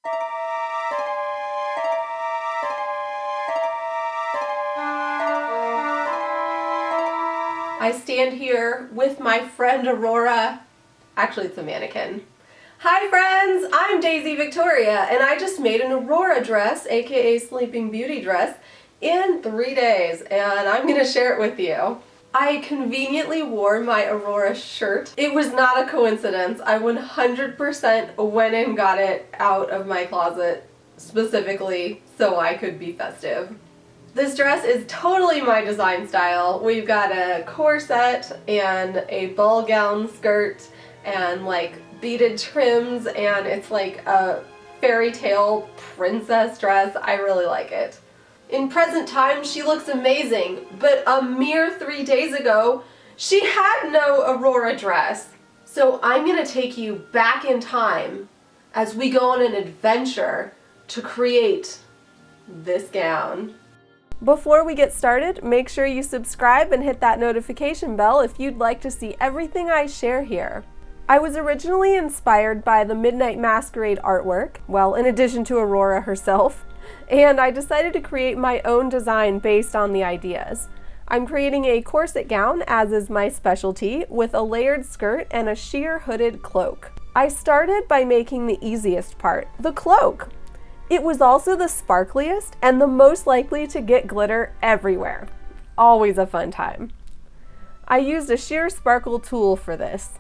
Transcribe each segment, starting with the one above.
I stand here with my friend Aurora. Actually, it's a mannequin. Hi friends, I'm Daisy Victoria, and I just made an Aurora dress, aka Sleeping Beauty dress, in 3 days, and I'm going to share it with you. I conveniently wore my Aurora shirt. It was not a coincidence. I 100% went and got it out of my closet specifically so I could be festive. This dress is totally my design style. We've got a corset and a ball gown skirt and like beaded trims, and it's like a fairy tale princess dress. I really like it. In present time, she looks amazing, but a mere 3 days ago, she had no Aurora dress. So I'm gonna take you back in time as we go on an adventure to create this gown. Before we get started, make sure you subscribe and hit that notification bell if you'd like to see everything I share here. I was originally inspired by the Midnight Masquerade artwork, well, in addition to Aurora herself, and I decided to create my own design based on the ideas. I'm creating a corset gown, as is my specialty, with a layered skirt and a sheer hooded cloak. I started by making the easiest part, the cloak. It was also the sparkliest and the most likely to get glitter everywhere. Always a fun time. I used a sheer sparkle tool for this.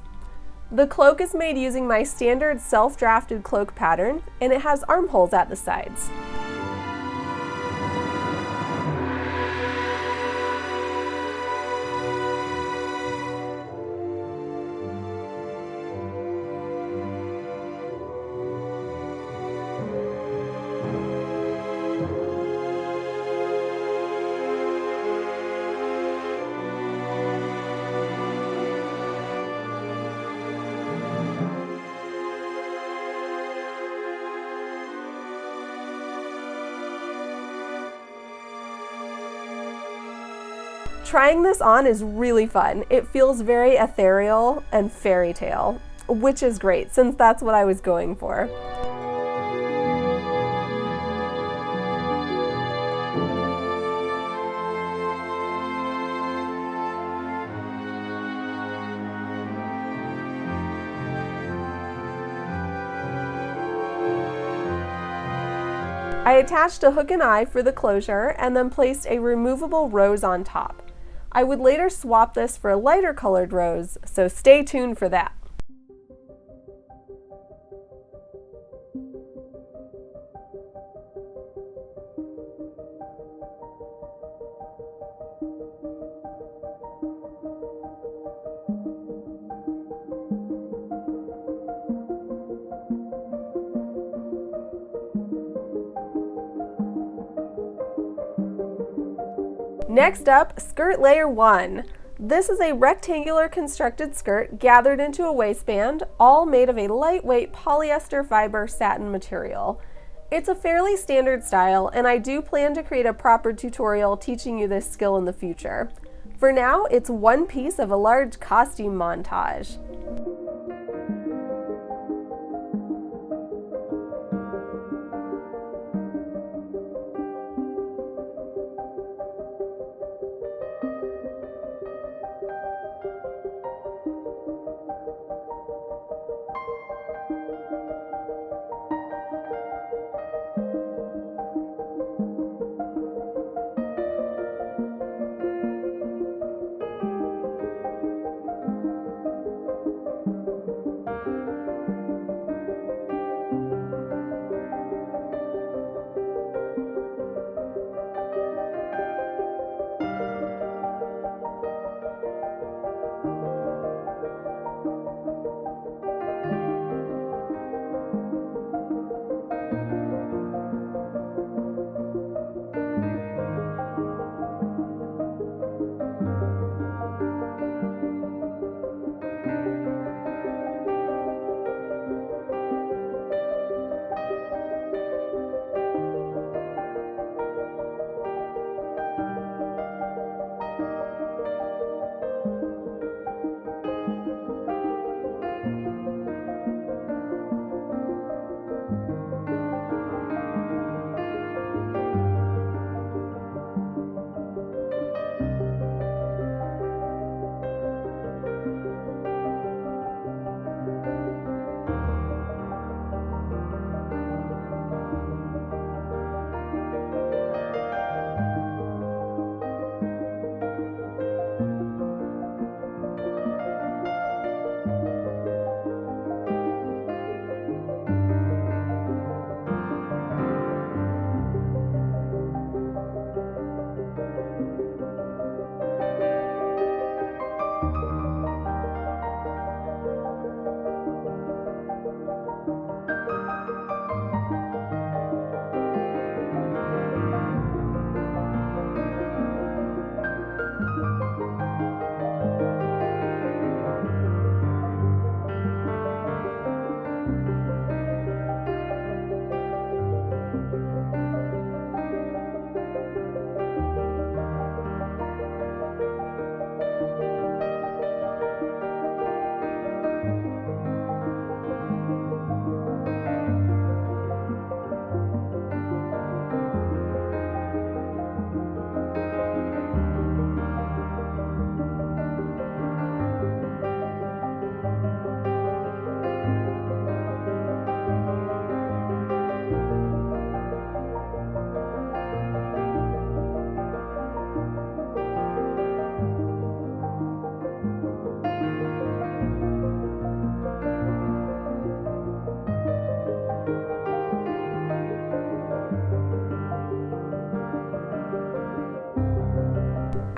The cloak is made using my standard self-drafted cloak pattern, and it has armholes at the sides. Trying this on is really fun. It feels very ethereal and fairy tale, which is great since that's what I was going for. I attached a hook and eye for the closure and then placed a removable rose on top. I would later swap this for a lighter colored rose, so stay tuned for that. Next up, skirt layer 1. This is a rectangular constructed skirt gathered into a waistband, all made of a lightweight polyester fiber satin material. It's a fairly standard style, and I do plan to create a proper tutorial teaching you this skill in the future. For now, it's one piece of a large costume montage.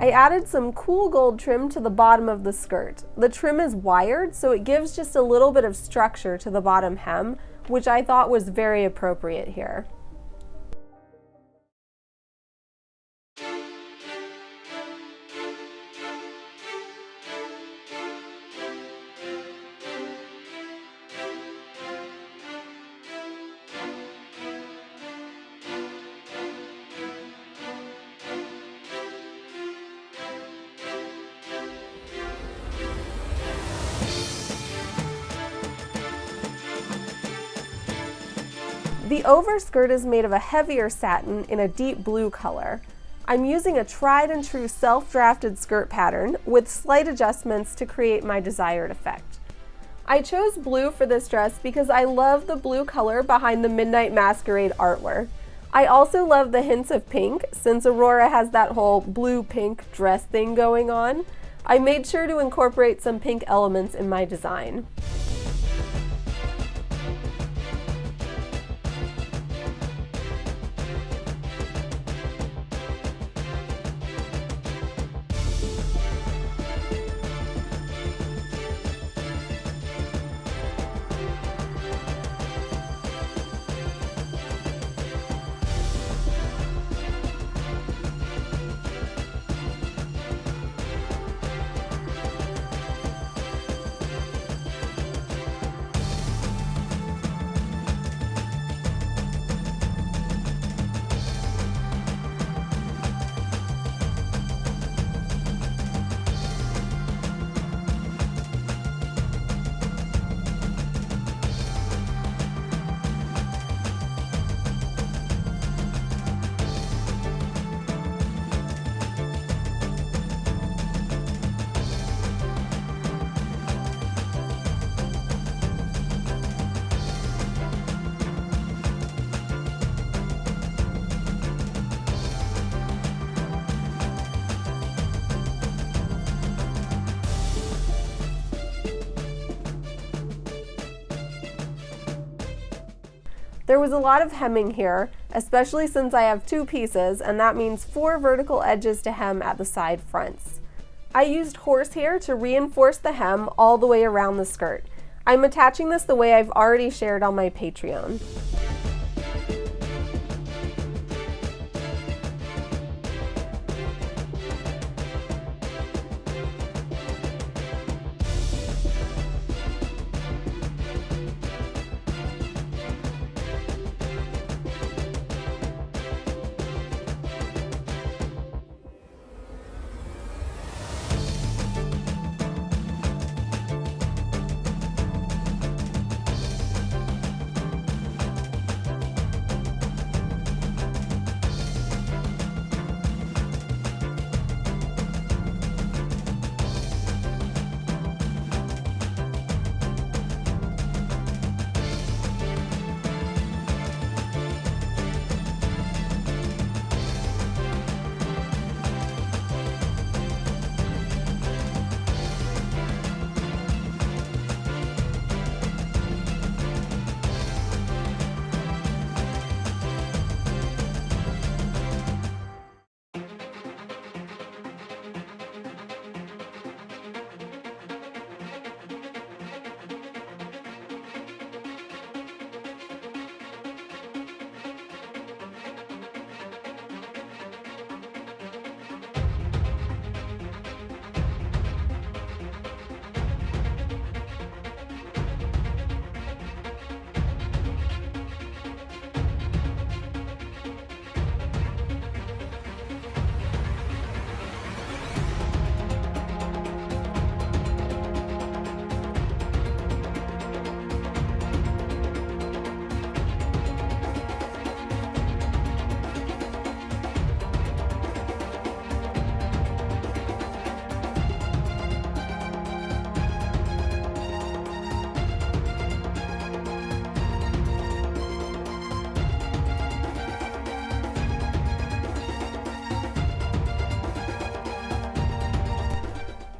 I added some cool gold trim to the bottom of the skirt. The trim is wired, so it gives just a little bit of structure to the bottom hem, which I thought was very appropriate here. The overskirt is made of a heavier satin in a deep blue color. I'm using a tried and true self-drafted skirt pattern with slight adjustments to create my desired effect. I chose blue for this dress because I love the blue color behind the Midnight Masquerade artwork. I also love the hints of pink, since Aurora has that whole blue-pink dress thing going on. I made sure to incorporate some pink elements in my design. There was a lot of hemming here, especially since I have two pieces, and that means 4 vertical edges to hem at the side fronts. I used horsehair to reinforce the hem all the way around the skirt. I'm attaching this the way I've already shared on my Patreon.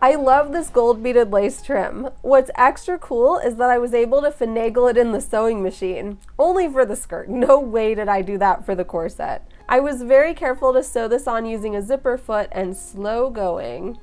I love this gold beaded lace trim. What's extra cool is that I was able to finagle it in the sewing machine. Only for the skirt. No way did I do that for the corset. I was very careful to sew this on using a zipper foot and slow going.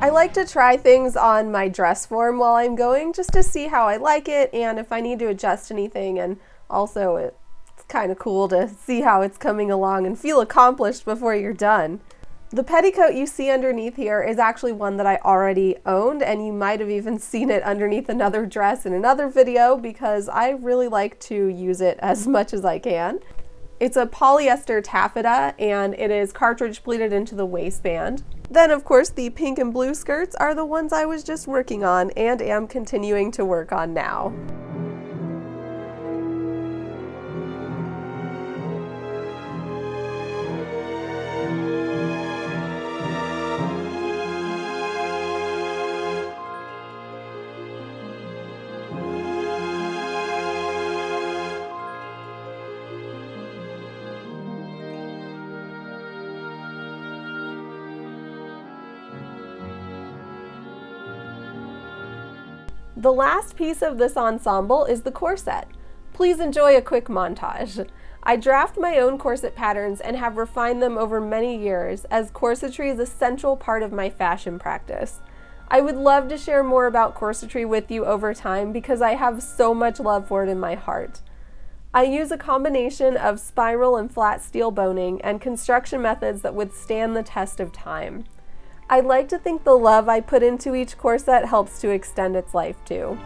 I like to try things on my dress form while I'm going just to see how I like it and if I need to adjust anything, and also it's kind of cool to see how it's coming along and feel accomplished before you're done. The petticoat you see underneath here is actually one that I already owned, and you might have even seen it underneath another dress in another video because I really like to use it as much as I can. It's a polyester taffeta and it is cartridge pleated into the waistband. Then of course the pink and blue skirts are the ones I was just working on and am continuing to work on now. The last piece of this ensemble is the corset. Please enjoy a quick montage. I draft my own corset patterns and have refined them over many years, as corsetry is a central part of my fashion practice. I would love to share more about corsetry with you over time because I have so much love for it in my heart. I use a combination of spiral and flat steel boning and construction methods that withstand the test of time. I like to think the love I put into each corset helps to extend its life too.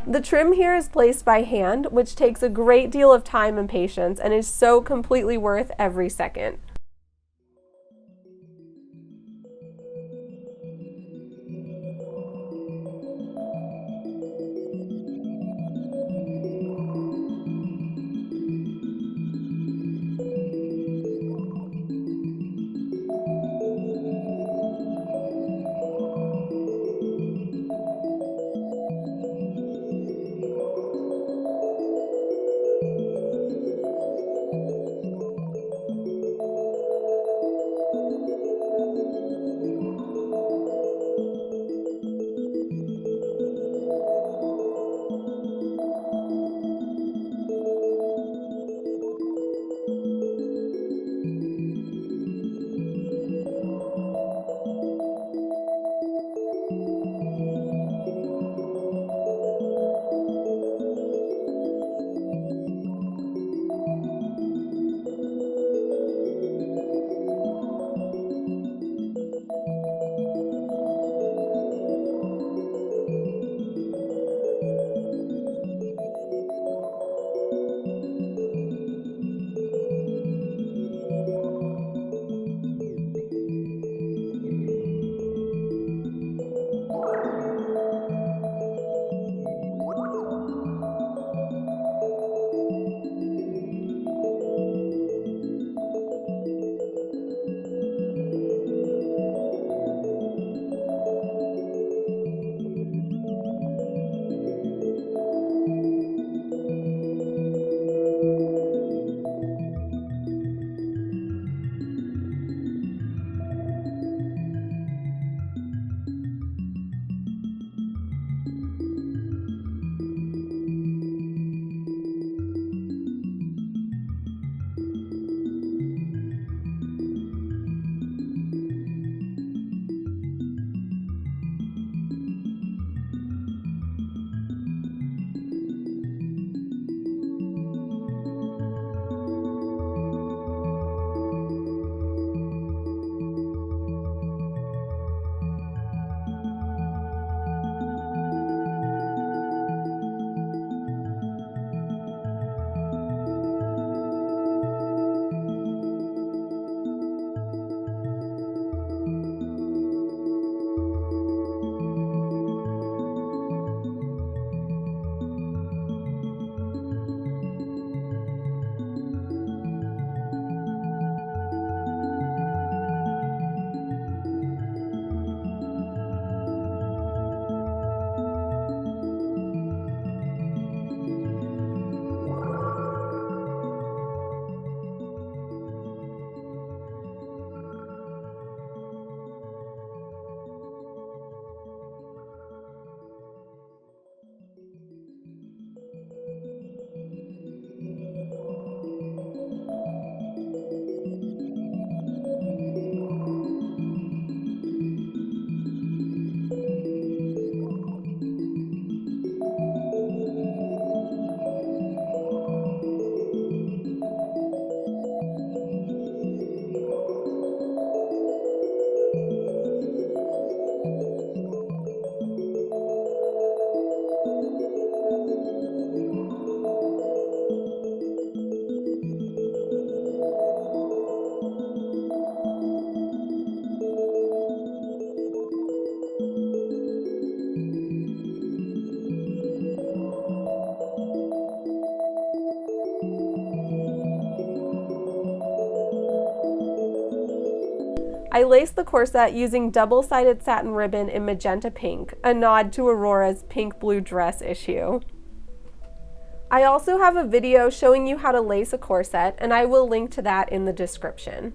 The trim here is placed by hand, which takes a great deal of time and patience and is so completely worth every second. I laced the corset using double-sided satin ribbon in magenta pink, a nod to Aurora's pink-blue dress issue. I also have a video showing you how to lace a corset, and I will link to that in the description.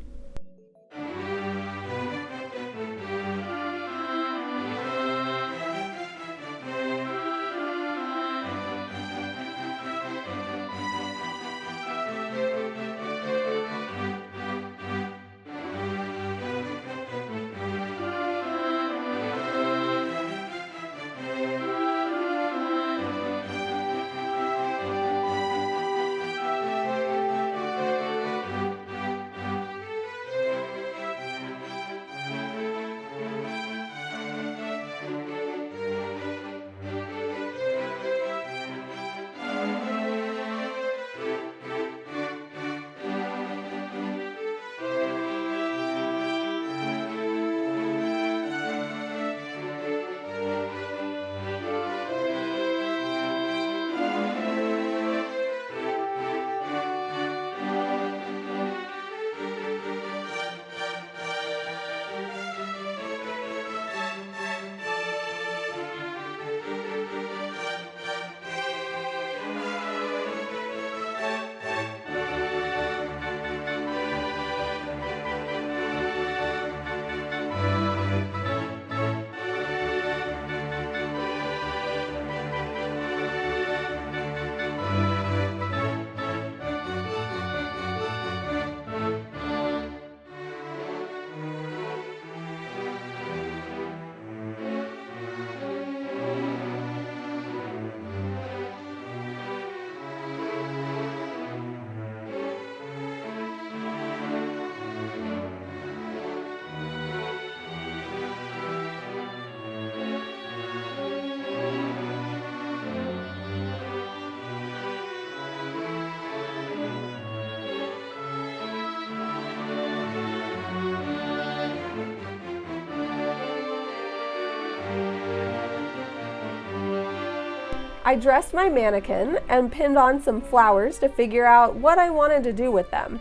I dressed my mannequin and pinned on some flowers to figure out what I wanted to do with them.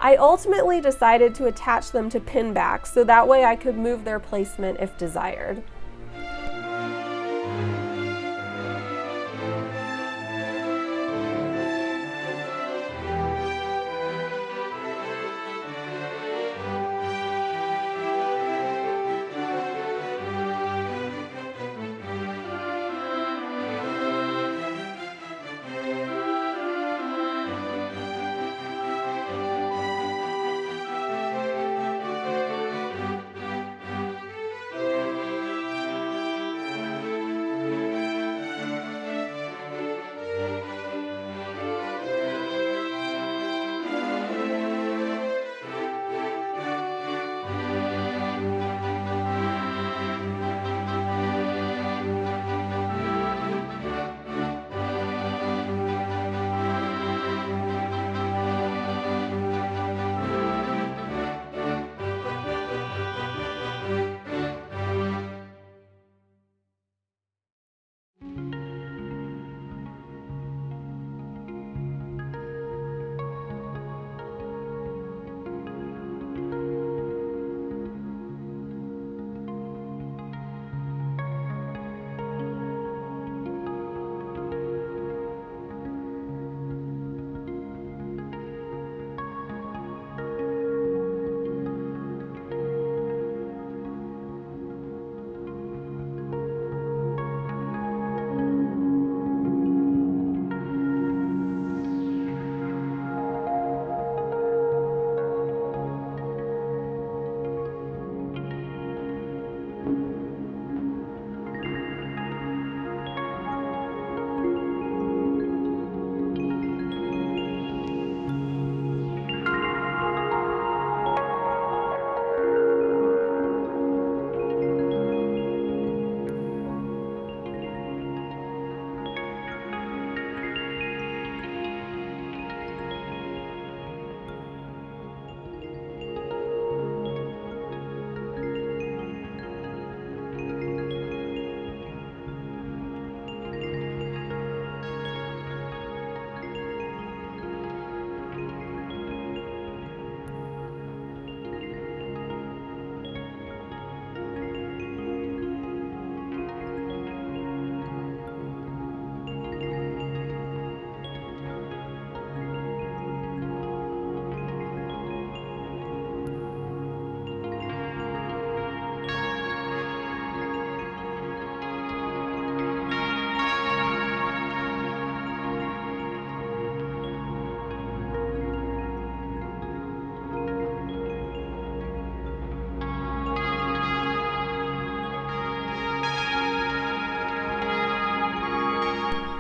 I ultimately decided to attach them to pin backs so that way I could move their placement if desired.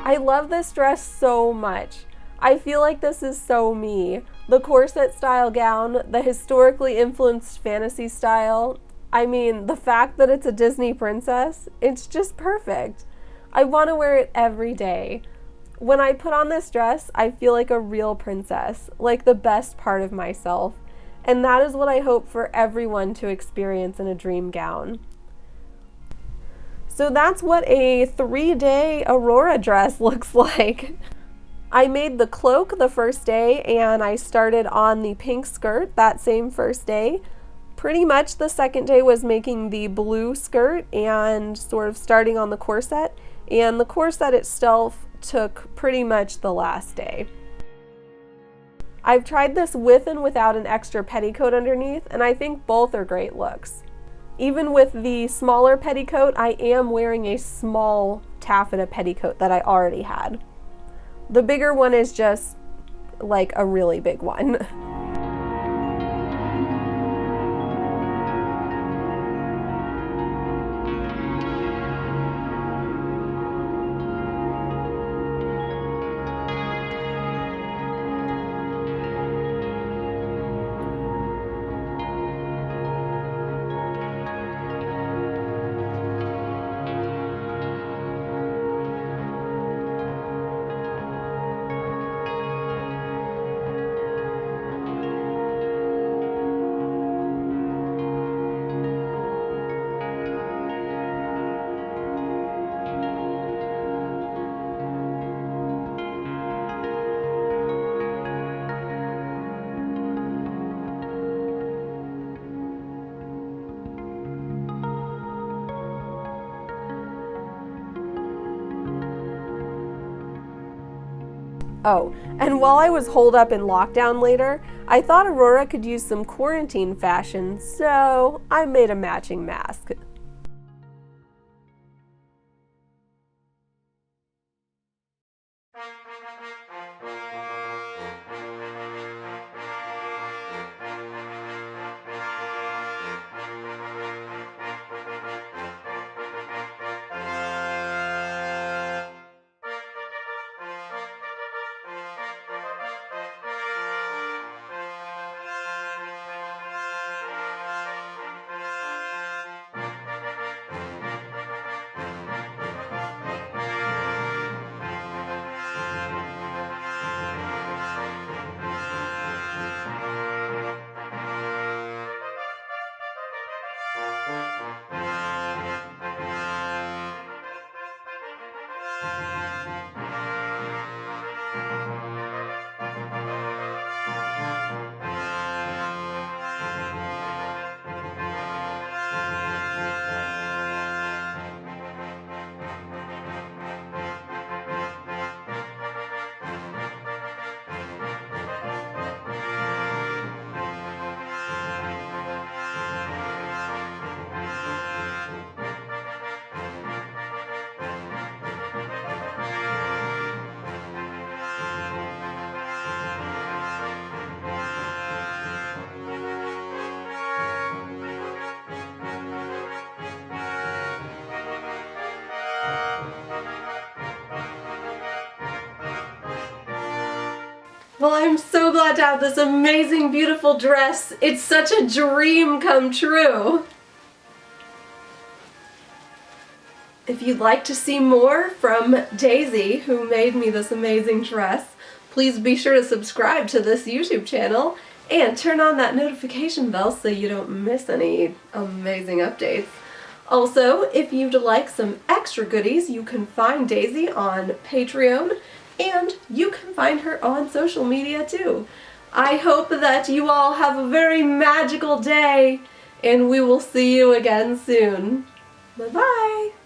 I love this dress so much. I feel like this is so me. The corset style gown, the historically influenced fantasy style. I mean, the fact that it's a Disney princess, it's just perfect. I want to wear it every day. When I put on this dress, I feel like a real princess, like the best part of myself. And that is what I hope for everyone to experience in a dream gown. So that's what a 3-day Aurora dress looks like. I made the cloak the first day and I started on the pink skirt that same first day. Pretty much the second day was making the blue skirt and sort of starting on the corset, and the corset itself took pretty much the last day. I've tried this with and without an extra petticoat underneath, and I think both are great looks. Even with the smaller petticoat, I am wearing a small taffeta petticoat that I already had. The bigger one is just like a really big one. Oh, and while I was holed up in lockdown later, I thought Aurora could use some quarantine fashion, so I made a matching mask. Well, I'm so glad to have this amazing, beautiful dress. It's such a dream come true. If you'd like to see more from Daisy, who made me this amazing dress, please be sure to subscribe to this YouTube channel and turn on that notification bell so you don't miss any amazing updates. Also, if you'd like some extra goodies, you can find Daisy on Patreon, and you can find her on social media too. I hope that you all have a very magical day, and we will see you again soon. Bye-bye!